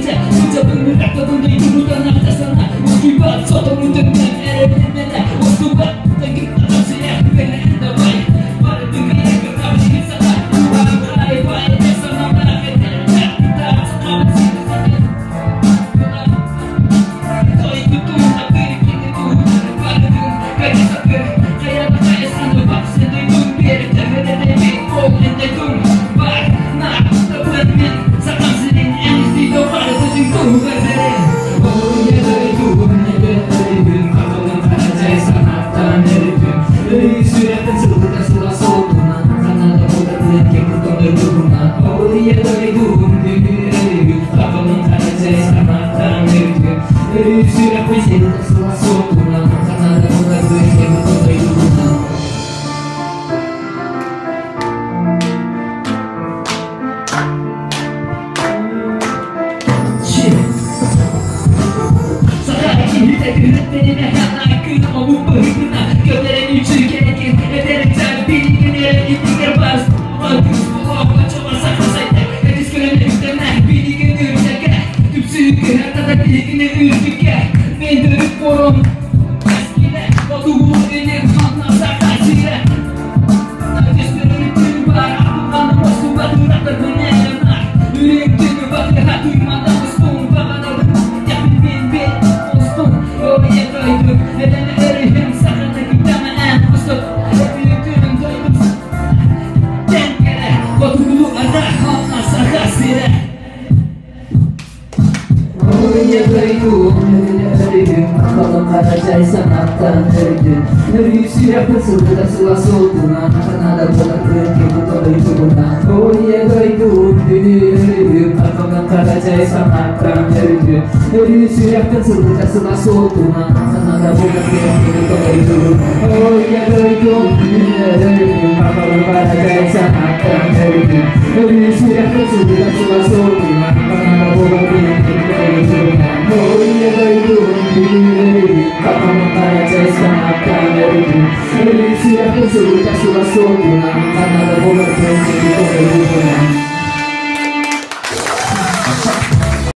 gece Ucapın bıraktadın da yumurtan arkasına Ucuybat sotomu dökmen erebilmene Ucuybat da git adamsı ya Beni ende vay Bari dünyaya götürdüğün sana Vay vay ne sana merak ederim Daha çıkmamı seni Toy tuttuğunda birikini tuğları Varlığın kayı sakır Kayada kayasını bak sen duydun bir tepede de bir kol ende dur Var na da bırakmayın Sakın senin en üstü dokarı Tücün kuğu berbere Oh ya duydum ne berbere Kafamın karacayı sanattan eridim Sürekli sırtıda sıra soğuduğundan Kanada burada bırakıp kurtanır durumdan Oh ya duydum ne berbere Kafamın karacayı sanattan eridim Sürekli sırtıda sıra soğuduğundan Kanada burada bırakıp kurtanır durumdan Yönetmenine yakın ama bu bıhkına Gönderen üçü gerekir Ederim sen bilgileri İndiğer bas Bakız bu okla çoğma saklasaydı Ediz görevle yüklemler Bilgini ürteke Tüpsü hatta bilgini ürteke Ben dönüp korum Eskile Batığı benim anlasak aksire Ediz görevli tüm var Aklımdan boşluğu batıraklar beni yanar Yüreğim tümü batı hatırmadan Dostum babana Yapın ben Oraya doydum Nedeni eriyim Sakındaki demenen Kusur Büyüdüğüm doydum Dengele Batıgulu ada Anlasa hasire Oraya doydum Nedeni eriyim Kalın karacay sanattan eridim Yüzü yapısıldı da sıla soğuduğuna Kanada bırakır ki bu dolayı bundan Oraya doydum Nedeni eriyim Kalın karacay sanattan eridim Yüzü yapısıldı da sıla soğuduğuna Kanada bırakır ki bu dolayı bundan Oraya doydum Nedeni eriyim Kalın karacay sanattan eridim Yüzü yapısıldı da sıla soğuduğuna Kanada bırakır ki bu dolayı bundan Oraya doydum Nedeni eriyim Kalın karacay sanattan eridim Yüzü yapısıldı da sıla soğuduğuna Kanada bırakır ki bu dolayı bundan